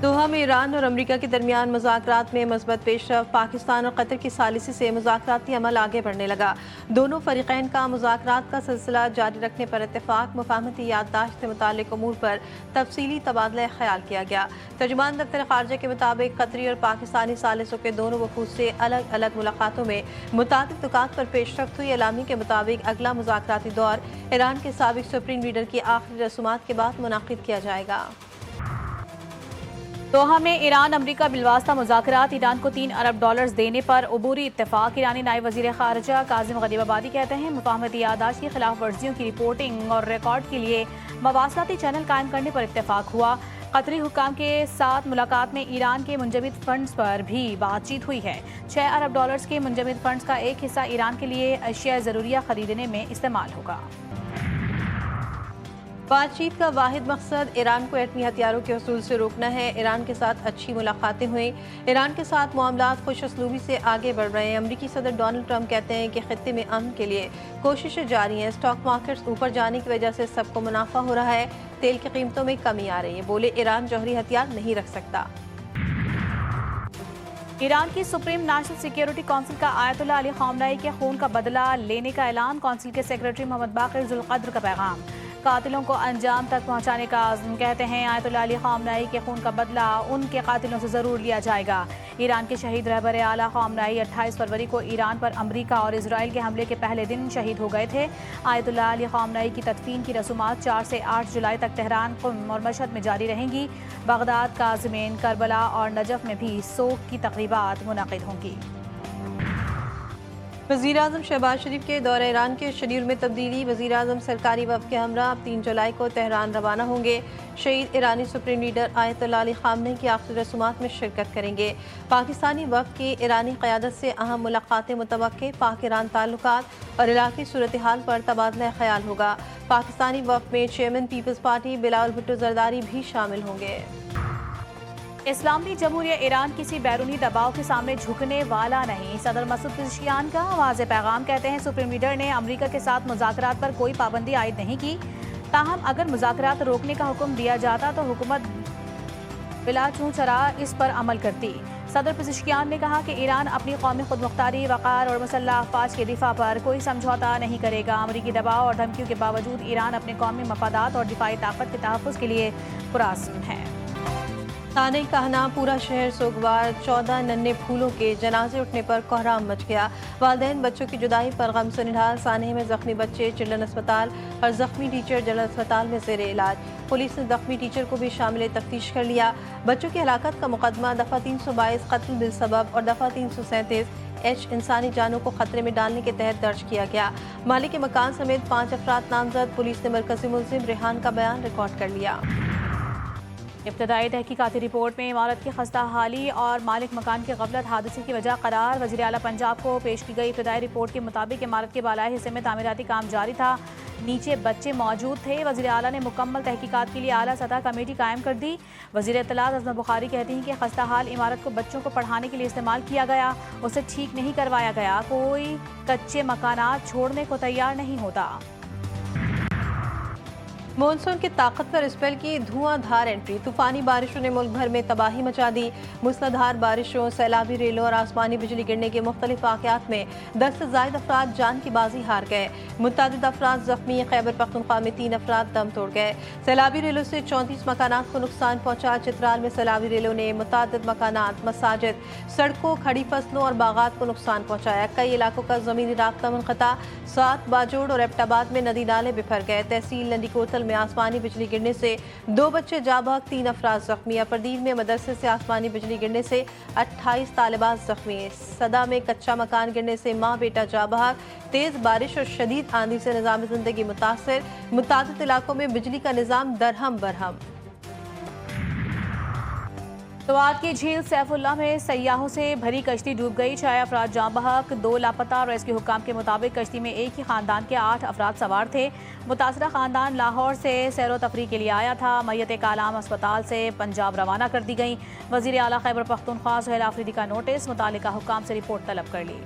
दोहा में ईरान और अमेरिका के दरमियान मुज़ाकरात में मज़बूत पेशरफ़्त। पाकिस्तान और कतर की सालिसी से मुज़ाकराती अमल आगे बढ़ने लगा। दोनों फ़रीक़ैन का मुज़ाकरात का सिलसिला जारी रखने पर इत्तेफ़ाक़। मुफ़ाहमती याददाश्त से मुताल्लिक़ उमूर पर तफ़सीली तबादला ख़याल किया गया। तर्जुमान दफ्तर ख़ारजा के मुताबिक कतरी और पाकिस्तानी सालिसों के दोनों वफ़ूद से अलग अलग मुलाक़ातों में मुताबिक नुकात पर पेशरफ़्त हुई। एलामी के मुताबिक अगला मुज़ाकराती दौर ईरान के साबिक़ सुप्रीम लीडर की आखिरी रसूमात के बाद मुनाक़िद किया जाएगा। दोहा में ईरान अमरीका बिलवास्ता मुज़ाकरात। ईरान को $3 अरब देने पर अबूरी इत्तेफाक। ईरानी नायब वज़ीर ख़ारजा काज़िम ग़रीबाबादी कहते हैं मुफ़ाहमती याददाश्त की खिलाफ वर्जियों की रिपोर्टिंग और रिकॉर्ड के लिए मवासलाती चैनल कायम करने पर इत्तेफाक हुआ। कतरी हुक्काम के साथ मुलाकात में ईरान के मुंजमद फंड्स पर भी बातचीत हुई है। $6 अरब के मुंजमद फंड्स का एक हिस्सा ईरान के लिए अशिया ज़रूरिया खरीदने में इस्तेमाल होगा। बातचीत का वाहिद मकसद ईरान को एटमी हथियारों के हसूल से रोकना है। ईरान के साथ अच्छी मुलाकातें हुई। ईरान के साथ मामलात खुशअस्लूबी से आगे बढ़ रहे हैं। अमरीकी सदर डोनाल्ड ट्रंप कहते हैं कि खित्ते में अमन के लिए कोशिशें जारी हैं। स्टॉक मार्केट्स ऊपर जाने की वजह से सबको मुनाफा हो रहा है। तेल की कीमतों में कमी आ रही है। बोले ईरान जौहरी हथियार नहीं रख सकता। ईरान की सुप्रीम नेशनल सिक्योरिटी काउंसिल का आयतुल्लाह अली ख़ामनेई के खून का बदला लेने का ऐलान। काउंसिल के सेक्रेटरी मोहम्मद बाक़िर ज़ुल्क़द्र का पैगाम। कातिलों को अंजाम तक पहुंचाने का आज़म। कहते हैं आयतुल्लाह अली ख़ामनेई के खून का बदला उनके कातिलों से ज़रूर लिया जाएगा। ईरान के शहीद रहबर आला ख़ामनेई 28 फरवरी को ईरान पर अमरीका और इसराइल के हमले के पहले दिन शहीद हो गए थे। आयतुल्लाह अली ख़ामनेई की तदफीन की रसूमात 4 से 8 जुलाई तक तेहरान, क़ुम और मशहद में जारी रहेंगी। बगदाद, काज़मीन, करबला और नजफ़ में भी सोग की तक़रीबात मुनक़िद होंगी। वज़ीर आज़म शहबाज शरीफ के दौरे ईरान के शेड्यूल में तब्दीली। वज़ीर आज़म सरकारी वफ़द के हमरा अब 3 जुलाई को तेहरान रवाना होंगे। शहीद ईरानी सुप्रीम लीडर आयतुल्लाह अली ख़ामनेई की आखिरी रसूमात में शिरकत करेंगे। पाकिस्तानी वफ़द की ईरानी क़यादत से अहम मुलाक़ातें मुतवक्के। पाक ईरान ताल्लुकात और इलाक़ी सूरत हाल पर तबादला ख़याल होगा। पाकिस्तानी वफ़द में chairman Peoples Party Bilawal Bhutto Zardari भी शामिल होंगे। इस्लामी जमहूरिया ईरान किसी बैरूनी दबाव के सामने झुकने वाला नहीं। सदर मसूद पेज़ेश्कियान का वाज़ेह पैगाम। कहते हैं सुप्रीम लीडर ने अमरीका के साथ मुज़ाकरात पर कोई पाबंदी आयद नहीं की। ताहम अगर मुज़ाकरात रोकने का हुक्म दिया जाता तो हुकूमत बिला चूं चरा इस पर अमल करती। सदर पेज़ेश्कियान ने कहा कि ईरान अपनी कौमी खुदमुख्तारी, वक़ार और मुसल्लह अफ़वाज के दिफा पर कोई समझौता नहीं करेगा। अमरीकी दबाव और धमकियों के बावजूद ईरान अपने कौमी मफादात और दिफाई ताकत के तहफ़्फ़ुज़ के लिए पुरअज़्म है। थाने कहना पूरा शहर सोगवार। 14 नन्हे फूलों के जनाजे उठने पर कोहराम मच गया। वालिदैन बच्चों की जुदाई पर गम से निढाल। सानेह में जख्मी बच्चे चिल्ड्रन अस्पताल और जख्मी टीचर जनरल अस्पताल में ज़ेर इलाज। पुलिस ने जख्मी टीचर को भी शामिल तफ्तीश कर लिया। बच्चों की हलाकत का मुकदमा दफ़ा 322 कत्ल बिलसबब और दफ़ा 337 इंसानी जानों को खतरे में डालने के तहत दर्ज किया गया। मालिक मकान समेत 5 अफराद नामजद। पुलिस ने मरकज़ी मुलजिम रेहान का बयान रिकॉर्ड कर लिया। इब्तदाई तहकीकाती रिपोर्ट में इमारत की खस्ता हाली और मालिक मकान की गफलत हादसे की वजह करार। वज़ीर आला पंजाब को पेश की गई इब्तदाई रिपोर्ट के मुताबिक इमारत के बालाई हिस्से में तामीराती काम जारी था। नीचे बच्चे मौजूद थे। वज़ीर आला ने मुकम्मल तहकीकात के लिए आला सतह कमेटी कायम कर दी। वज़ीर इत्तलात अज़मा बुखारी कहती हैं कि खस्ता हाल इमारत को बच्चों को पढ़ाने के लिए इस्तेमाल किया गया, उसे ठीक नहीं करवाया गया। कोई कच्चे मकानात छोड़ने को तैयार नहीं होता। मॉनसून की ताकतवर स्पेल की धुआंधार एंट्री। तूफानी बारिशों ने मुल्क भर में तबाही मचा दी। मूसलाधार बारिशों, सैलाबी रेलों और आसमानी बिजली गिरने के मुख्तलिफ वाक़यात में 10 से ज़ायद अफराद जान की बाजी हार गए। मुतअद्दिद अफराद ज़ख्मी। खैबर पख्तूनख्वा में 3 अफराद दम तोड़ गए। सैलाबी रेलों से 34 मकानात को नुकसान पहुंचा। चित्राल में सैलाबी रेलों ने मुतअद्दिद मकानात, मसाजिद, सड़कों, खड़ी फसलों और बागात को नुकसान पहुंचाया। कई इलाकों का ज़मीनी राब्ता मुनक़ता। 7 बाजोड़ और एबटाबाद में नदी नाले बिफर गए। तहसील नंदी कोतल में आसमानी बिजली गिरने से 2 बच्चे जाँ बहक, 3 अफराद जख्मी। अपरदीन में मदरसे से आसमानी बिजली गिरने से 28 तालिबात जख्मी। सदा में कच्चा मकान गिरने से माँ बेटा जाँ बहक। तेज बारिश और शदीद आंधी से निज़ाम जिंदगी मुतासर। मुतादिद इलाकों में बिजली का निज़ाम दरहम बरहम। स्वात की झील सैफुल्लाह में सयाहों से भरी कश्ती डूब गई। 6 अफराद जाँ बहक, 2 लापता। रेस्क्यू हुक्काम के मुताबिक कश्ती में एक ही खानदान के 8 अफराद सवार थे। मुतासरा खानदान लाहौर से सैरो तफरी के लिए आया था। मैयत कालाम अस्पताल से पंजाब रवाना कर दी गई। वज़ीर आला खैबर पख्तूनख्वा सुहेल आफरीदी का नोटिस। मुतालिका हुक्काम से रिपोर्ट तलब कर ली।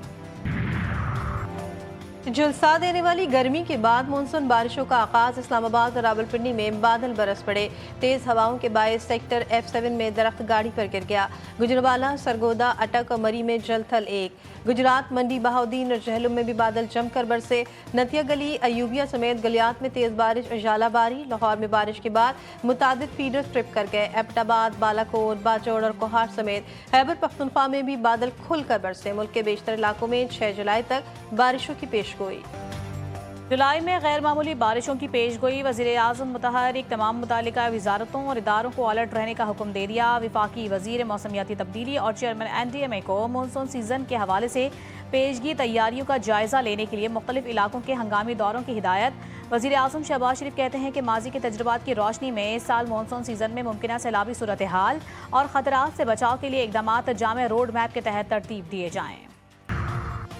झुलसा देने वाली गर्मी के बाद मानसून बारिशों का आगाज। इस्लामाबाद और रावलपिंडी में बादल बरस पड़े। तेज हवाओं के बायस सेक्टर F7 में दरख्त गाड़ी पर गिर गया। गुजरवाला, सरगोदा, अटक और मरी में जलथल एक। गुजरात मंडी, बहाउद्दीन और जहलुम में भी बादल जमकर बरसे। नतिया गली, अयूबिया समेत गलियात में तेज बारिश और झालाबारी। लाहौर में बारिश के बाद मुतादिद फीडर ट्रिप कर गए। एबटाबाद, बालाकोट, बाजौड़ और कोहार समेत खैबर पख्तूनख्वा में भी बादल खुलकर बरसे। मुल्क के बेशतर इलाकों में 6 जुलाई तक बारिशों की पेशगोई। जुलाई में गैर मामूली बारिशों की पेशगोई। वज़ीर-ए-आज़म मुतहर्रिक तमाम मुतालिका वजारतों और इदारों को अलर्ट रहने का हुक्म दे दिया। वफाकी वज़ीर मौसमियाती तब्दीली और चेयरमैन NDMA को मानसून सीज़न के हवाले से पेशगी तैयारियों का जायज़ा लेने के लिए मुख्तलिफ इलाकों के हंगामी दौरों की हिदायत। वज़ीर-ए-आज़म शहबाज शरीफ कहते हैं कि माजी के तजुर्बात की रोशनी में इस साल मानसून सीज़न में मुमकिन सैलाबी सूरत हाल और ख़तरात से बचाव के लिए इक़दामात जामे रोड मैप के तहत तरतीब दिए जाएँ।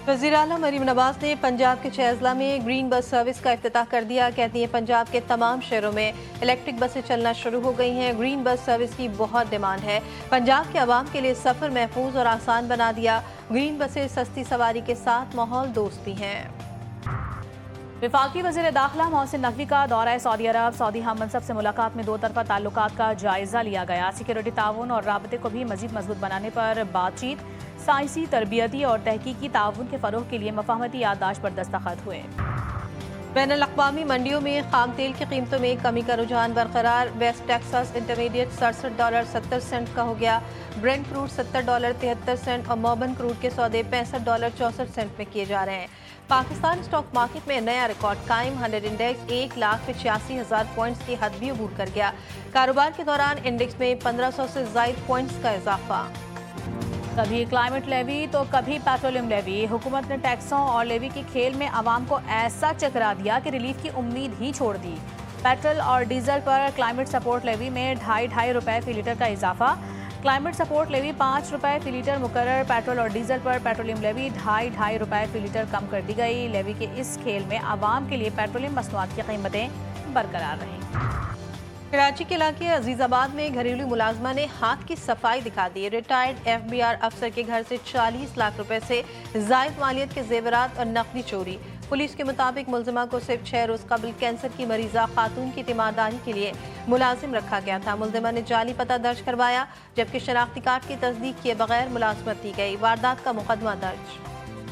वज़ीर आला मरीम नवाज ने पंजाब के 6 अजला में ग्रीन बस सर्विस का इफ्तिताह कर दिया। कहती हैं पंजाब के तमाम शहरों में इलेक्ट्रिक बसें चलना शुरू हो गई हैं। ग्रीन बस सर्विस की बहुत डिमांड है। पंजाब के अवाम के लिए सफ़र महफूज और आसान बना दिया। ग्रीन बसें सस्ती सवारी के साथ माहौल दोस्त भी हैं। वफाकी वज़ीर दाखिला मोहसिन नकवी का दौरा सऊदी अरब। सऊदी हम मनसब से मुलाकात में 2 तरफ़ा ताल्लुकात का जायज़ा लिया गया। सिक्योरिटी ताउन और राबते को भी मज़ीद मजबूत बनाने पर बातचीत। साइंसी, तरबियती और तहकीकी ताउन के फ़रोग़ के लिए मफ़ाहमती याददाश्त पर दस्तखत हुए। बैनुल-अक़वामी मंडियों में खाम तेल की कीमतों में कमी का रुझान बरकरार। वेस्ट टेक्सास इंटरमीडिएट $67.70 का हो गया। ब्रेंट क्रूड $70.73 और मॉर्बन क्रूड के सौदे $65.64 में किए जा रहे हैं। पाकिस्तान स्टॉक मार्केट में नया रिकॉर्ड कायम। 100 इंडेक्स 1,85,000 पॉइंट्स की हद भी अबूर कर गया। कारोबार के दौरान इंडेक्स में 1500 से ज़ायद पॉइंट्स का इजाफा। कभी क्लाइमेट लेवी तो कभी पेट्रोलियम लेवी। हुकूमत ने टैक्सों और लेवी के खेल में आवाम को ऐसा चकरा दिया कि रिलीफ की उम्मीद ही छोड़ दी। पेट्रोल और डीजल पर क्लाइमेट सपोर्ट लेवी में ढाई रुपए फी लीटर का इजाफा। क्लाइमेट सपोर्ट लेवी 5 रुपए फी लीटर मुकर्रर। पेट्रोल और डीजल पर पेट्रोलियम लेवी ढाई रुपए फी लीटर कम कर दी गई। लेवी के इस खेल में आवाम के लिए पेट्रोलियम मसनूआत की कीमतें बरकरार रहीं। कराची के इलाके अजीजाबाद में घरेलू मुलाजमा ने हाथ की सफाई दिखा दी। रिटायर्ड FBI अफसर के घर से 40 लाख रुपए से जायद मालियत के जेवरात और नकदी चोरी। पुलिस के मुताबिक मुलजिमा को सिर्फ 6 रोज कबल कैंसर की मरीजा खातून की तीमारदारी के लिए मुलाजिम रखा गया था। मुलजिमा ने जाली पता दर्ज करवाया, जबकि शनाख्ती कार्ड की तस्दीक किए बगैर मुलाजमत दी गई। वारदात का मुकदमा दर्ज।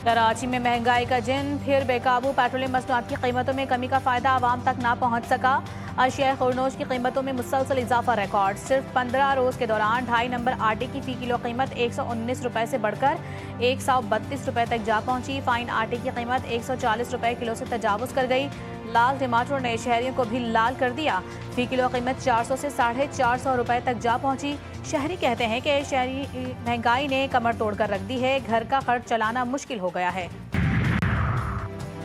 कराची में महंगाई का जिन फिर बेकाबू। पेट्रोलियम मसनूआत की कीमतों में कमी का फायदा आवाम तक ना पहुंच सका। अशिया खुरनोश की कीमतों में मुसलसल इजाफा रिकॉर्ड। सिर्फ 15 रोज के दौरान 2.5 नंबर आटे की फी किलो कीमत 119 रुपए से बढ़कर 132 रुपए तक जा पहुंची। फाइन आटे की कीमत 140 रुपए किलो से तजावुज कर गई। लाल टमाटर ने शहरियों को भी लाल कर दिया। फी किलो कीमत 400 से 450 रुपए तक जा पहुंची। शहरी कहते हैं कि शहरी महंगाई ने कमर तोड़कर रख दी है। घर का खर्च चलाना मुश्किल हो गया है।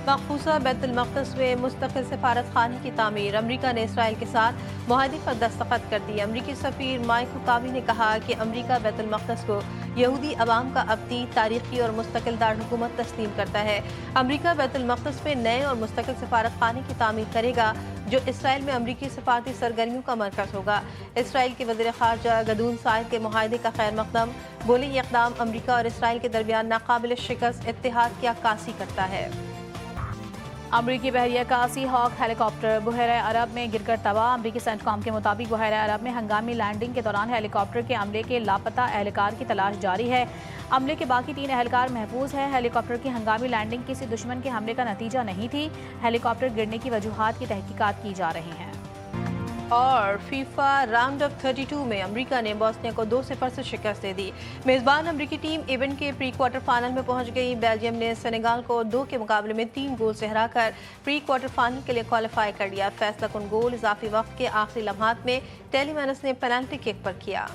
मखबूसा बैतुल मक़दस में मुस्तक़िल सफारत खाने की तामीर। अमरीका ने इसराइल के साथ मुआहदे पर दस्तखत कर दिए। अमरीकी सफ़ीर माइक हुकावी ने कहा कि अमरीका बैतुल मक़दस को यहूदी अवाम का अब्दी, तारीखी और मुस्तकिल दारहुकूमत तस्लीम करता है। अमरीका बैतुल मक़दस में नए और मुस्तकिल सफारत खाने की तामीर करेगा, जो इसराइल में अमरीकी सफारती सरगर्मियों का मरकज़ होगा। इसराइल के वज़ीर ख़ारजा गदून साइद के मुआहदे का खैर मक़दम। बोले ये इक़दाम अमरीका और इसराइल के दरमियान नाकाबिल शिकस्त इत्तेहाद की अक्कासी करता है। अमरीकी बहरिया का सी हॉक हेलीकॉप्टर बहरा अरब में गिरकर तबाह। अमरीकी सेंटकॉम के मुताबिक बहरा अरब में हंगामी लैंडिंग के दौरान हेलीकॉप्टर के अमले के लापता एहलकार की तलाश जारी है। अमले के बाकी 3 एहलकार महफूज हैं। हेलीकॉप्टर की हंगामी लैंडिंग किसी दुश्मन के हमले का नतीजा नहीं थी। हेलीकॉप्टर गिरने की वजूहात की तहकीकात की जा रही हैं। और फीफा राउंड ऑफ 32 में अमेरिका ने बोस्निया को 2-0 से शिकस्त दे दी। मेज़बान अमेरिकी टीम इवेंट के प्री क्वार्टर फाइनल में पहुंच गई। बेल्जियम ने सेनेगाल को 2 के मुकाबले में 3 गोल से हराकर प्री क्वार्टर फाइनल के लिए क्वालिफाई कर लिया। फैसला कुन गोल इजाफी वक्त के आखिरी लम्हात में टेलीमैनस ने पेनल्टी किक पर किया।